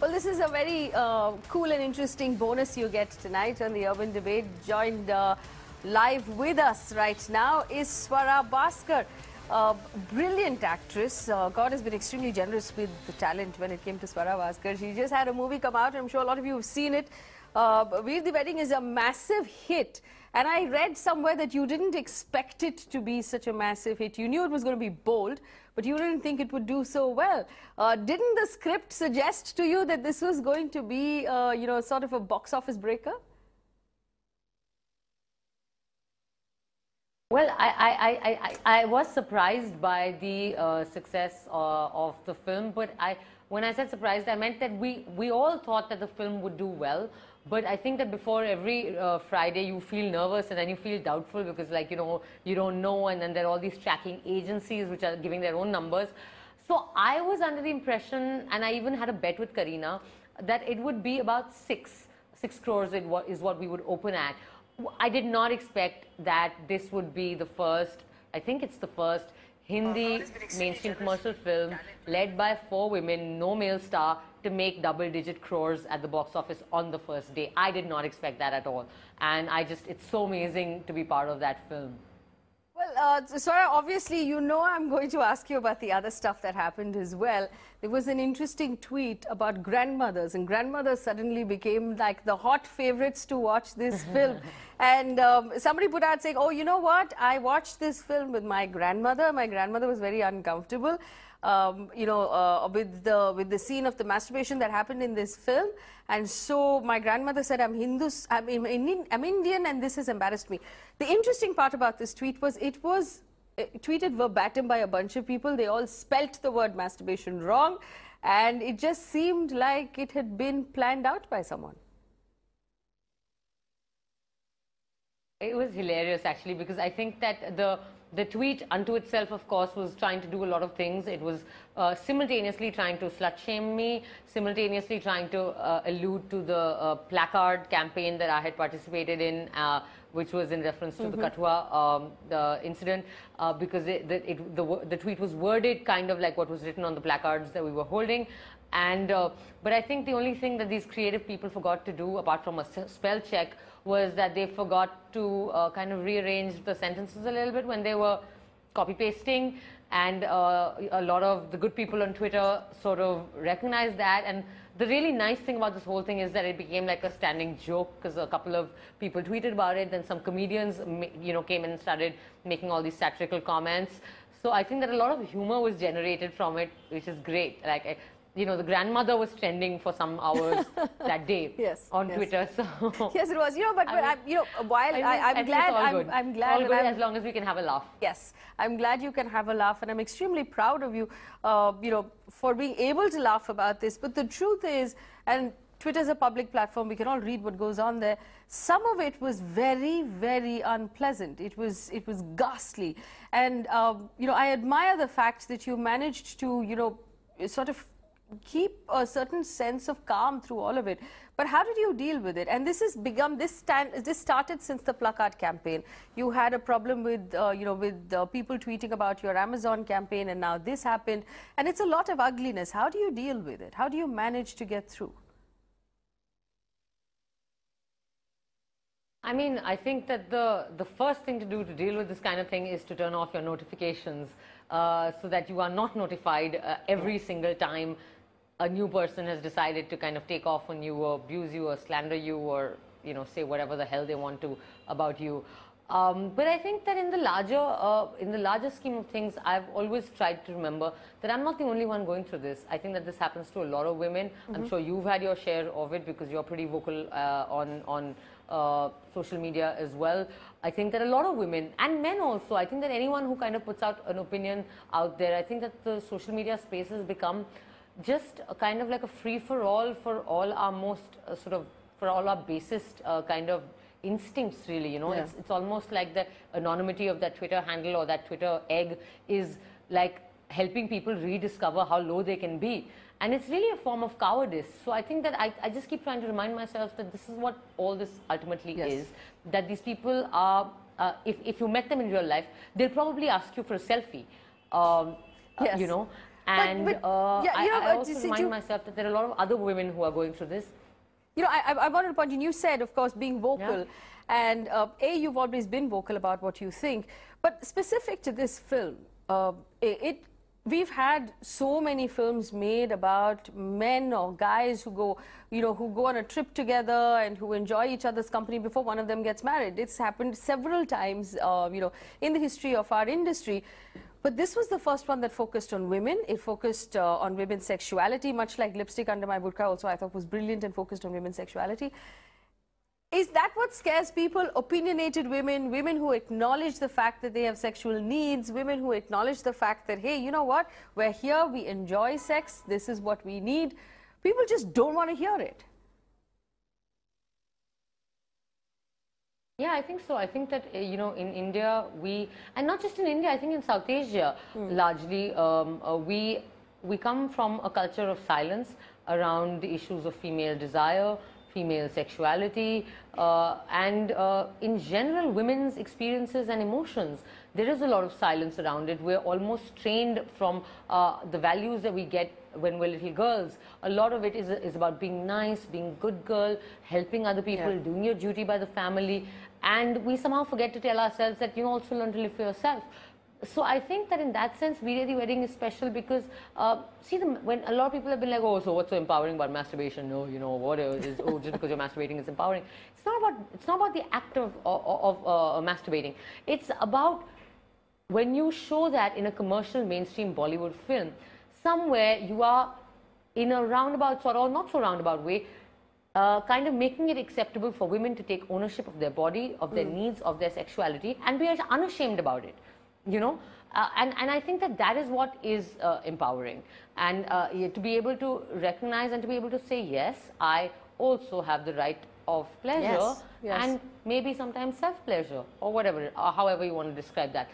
Well, this is a very cool and interesting bonus you get tonight on the Urban Debate. Joined live with us right now is Swara Bhaskar, brilliant actress. God has been extremely generous with the talent when it came to Swara Bhaskar. She just had a movie come out. I'm sure a lot of you have seen it. Veere the Wedding is a massive hit. And I read somewhere that you didn't expect it to be such a massive hit. You knew it was going to be bold, but you didn't think it would do so well. Didn't the script suggest to you that this was going to be, you know, sort of a box office breaker? Well, I was surprised by the success of the film, but when I said surprised, I meant that we all thought that the film would do well. But I think that before every Friday you feel nervous and then you feel doubtful because, like, you don't know, and then there are all these tracking agencies which are giving their own numbers. So I was under the impression, and I even had a bet with Kareena, that it would be about 6 crores is what we would open at. I did not expect that this would be the first, I think it's the first Hindi mainstream commercial film led by 4 women, no male star, to make double-digit crores at the box office on the first day. I did not expect that at all. And it's so amazing to be part of that film. Well, Swara, obviously, you know I'm going to ask you about the other stuff that happened as well. There was an interesting tweet about grandmothers, and grandmothers suddenly became like the hot favorites to watch this film. And somebody put out saying, oh, you know what? I watched this film with my grandmother. My grandmother was very uncomfortable. You know, with the scene of the masturbation that happened in this film, and so my grandmother said, I'm Indian, and this has embarrassed me. The interesting part about this tweet was it was tweeted verbatim by a bunch of people. They all spelt the word masturbation wrong, and it just seemed like it had been planned out by someone. It was hilarious, actually, because I think that the tweet unto itself, of course, was trying to do a lot of things. It was simultaneously trying to slut-shame me, simultaneously trying to allude to the placard campaign that I had participated in, which was in reference to the Kathua the incident, because the tweet was worded kind of like what was written on the placards that we were holding. And but I think the only thing that these creative people forgot to do, apart from a spell check, was that they forgot to kind of rearrange the sentences a little bit when they were copy-pasting, and a lot of the good people on Twitter sort of recognized that. And the really nice thing about this whole thing is that it became like a standing joke, because a couple of people tweeted about it, then some comedians came in and started making all these satirical comments. So I think that a lot of humor was generated from it, which is great. Like, the grandmother was trending for some hours that day on Twitter. So yes, it was. But while I'm glad, I'm glad all good as long as we can have a laugh. Yes, I'm glad you can have a laugh, and I'm extremely proud of you, for being able to laugh about this. But the truth is, and Twitter is a public platform, we can all read what goes on there. Some of it was very, very unpleasant. It was ghastly, and I admire the fact that you managed to sort of keep a certain sense of calm through all of it. But how did you deal with it? And this has become this started since the placard campaign. You had a problem with people tweeting about your Amazon campaign, and now this happened, and it's a lot of ugliness. How do you deal with it? How do you manage to get through? I mean, I think that the first thing to do to deal with this kind of thing is to turn off your notifications, so that you are not notified every single time a new person has decided to kind of take off on you or abuse you or slander you or say whatever the hell they want to about you. But I think that in the larger scheme of things, I've always tried to remember that I'm not the only one going through this. I think that this happens to a lot of women. I'm sure you've had your share of it because you're pretty vocal on social media as well. I think that a lot of women and men also, I think that anyone who kind of puts out an opinion out there, I think that the social media space has become just a kind of like a free-for-all for all our for all our basest kind of instincts, really. It's almost like the anonymity of that Twitter handle or that Twitter egg is like helping people rediscover how low they can be. And it's really a form of cowardice. So I think that I just keep trying to remind myself that this is what all this ultimately is. That these people are, if you met them in real life, they'll probably ask you for a selfie, And yeah, I also remind myself that there are a lot of other women who are going through this. You know, I wanted to point in, you said, of course, being vocal. Yeah. And you've always been vocal about what you think. But specific to this film, we've had so many films made about men or guys who go, you know, who go on a trip together and who enjoy each other's company before one of them gets married. It's happened several times, you know, in the history of our industry. But this was the first one that focused on women. It focused on women's sexuality, much like Lipstick Under My Burqa also I thought was brilliant and focused on women's sexuality. Is that what scares people? Opinionated women, women who acknowledge the fact that they have sexual needs, women who acknowledge the fact that, hey, you know what, we're here, we enjoy sex, this is what we need. People just don't want to hear it. Yeah, I think so. I think that, you know, in India, and not just in India, I think in South Asia, largely, we come from a culture of silence around the issues of female desire, female sexuality, and in general, women's experiences and emotions. There is a lot of silence around it. We're almost trained from the values that we get when we're little girls. A lot of it is about being nice, being a good girl, helping other people, doing your duty by the family. And we somehow forget to tell ourselves that you also learn to live for yourself. So I think that in that sense, Veere the Wedding is special because, see, when a lot of people have been like, oh, so what's so empowering about masturbation? No, you know, what is, oh, just because you're masturbating is empowering. It's not about the act of masturbating. It's about when you show that in a commercial mainstream Bollywood film, somewhere you are in a roundabout sort or not so roundabout way, kind of making it acceptable for women to take ownership of their body, of their needs, of their sexuality, and be unashamed about it, you know. And I think that that is what is empowering. And to be able to recognize and to be able to say, yes, I also have the right of pleasure, and maybe sometimes self-pleasure, or whatever, or however you want to describe that.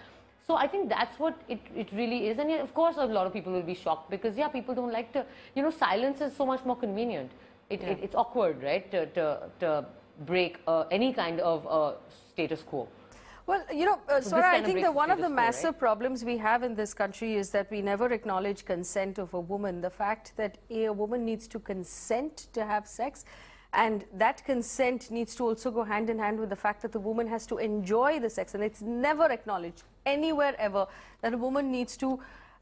So I think that's what it really is. And of course, a lot of people will be shocked because, yeah, people don't like to, you know, silence is so much more convenient. It's awkward, right, to break any kind of status quo. Well, you know, Swara, I think that one of the massive problems we have in this country is that we never acknowledge consent of a woman. The fact that a woman needs to consent to have sex, and that consent needs to also go hand in hand with the fact that the woman has to enjoy the sex. And it's never acknowledged anywhere ever that a woman needs to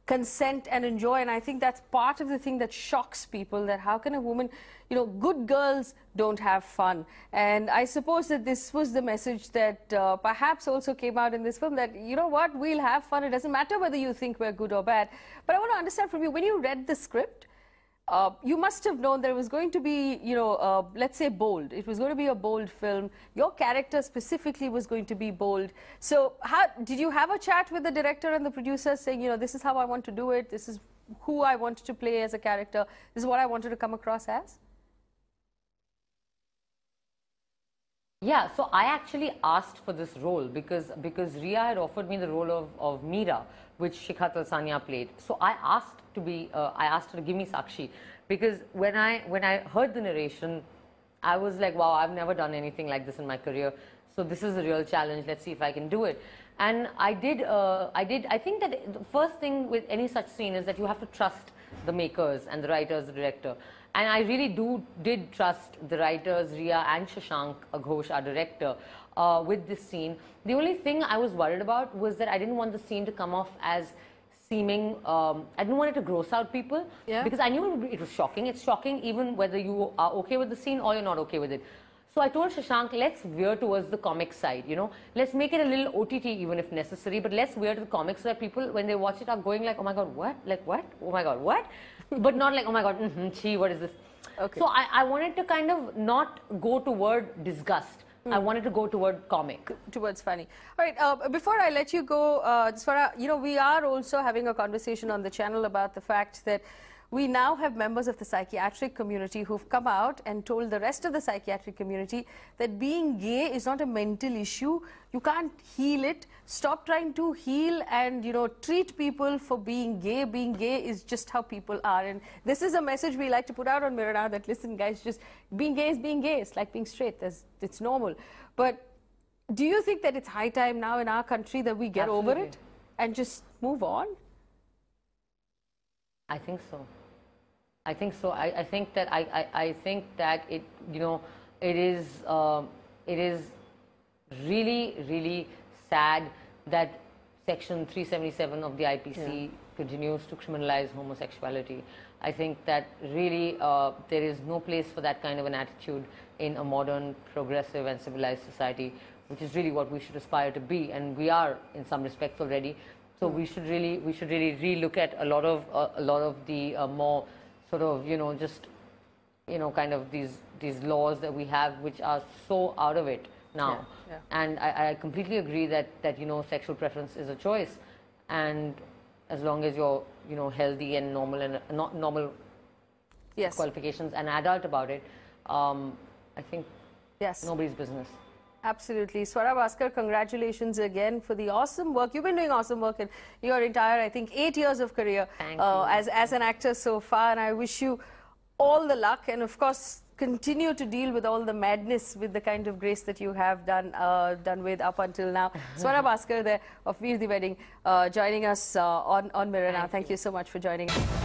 consent and enjoy. And I think that's part of the thing that shocks people, that how can a woman, you know, good girls don't have fun. And I suppose that this was the message that perhaps also came out in this film, that, you know what, we'll have fun. It doesn't matter whether you think we're good or bad. But I want to understand from you, when you read the script, you must have known that it was going to be, you know, let's say bold. It was going to be a bold film. Your character specifically was going to be bold. So how did you have a chat with the director and the producer saying, you know, this is how I want to do it, this is who I wanted to play as a character, this is what I wanted to come across as? Yeah, so I actually asked for this role because Riya had offered me the role of Meera, which Shikha Talsania played. So I asked her to give me Sakshi, because when I heard the narration, I was like, wow, I've never done anything like this in my career. So this is a real challenge. Let's see if I can do it. And I did. I think that the first thing with any such scene is that you have to trust the makers and the writers, the director. And I really did trust the writers, Riya and Shashank Ghosh, our director, with this scene. The only thing I was worried about was that I didn't want the scene to come off as seeming, I didn't want it to gross out people, because I knew it was shocking. It's shocking even whether you are okay with the scene or you're not okay with it. So I told Shashank, let's veer towards the comic side, you know. Let's make it a little OTT even if necessary, but let's veer to the comics so that people, when they watch it, are going like, oh my God, what? Like what? Oh my God, what? But not like, oh my God, gee, what is this? Okay. So I wanted to kind of not go toward disgust. I wanted to go toward comic. Towards funny. All right, before I let you go, Swara, you know, we are also having a conversation on the channel about the fact that we now have members of the psychiatric community who've come out and told the rest of the psychiatric community that being gay is not a mental issue. You can't heal it. Stop trying to heal and, you know, treat people for being gay. Being gay is just how people are. And this is a message we like to put out on Mirror now, that, listen, guys, just being gay is being gay. It's like being straight. It's normal. But do you think that it's high time now in our country that we get over it and just move on? I think so. I think so. I think that I think that it, you know, it is really, really sad that Section 377 of the IPC continues to criminalize homosexuality. I think that really there is no place for that kind of an attitude in a modern, progressive and civilized society, which is really what we should aspire to be, and we are in some respects already. So we should really relook at a lot of the more sort of, you know, just, you know, kind of these laws that we have, which are so out of it now. And I completely agree that you know, sexual preference is a choice, and as long as you're, you know, healthy and normal and not normal qualifications and adult about it, I think nobody's business. Absolutely. Swara Bhaskar, congratulations again for the awesome work. You've been doing awesome work in your entire, I think, 8 years of career as an actor so far, and I wish you all the luck, and of course continue to deal with all the madness with the kind of grace that you have done with up until now. Swara Bhaskar there of Veere the Wedding joining us on Mirror now. Thank you so much for joining us.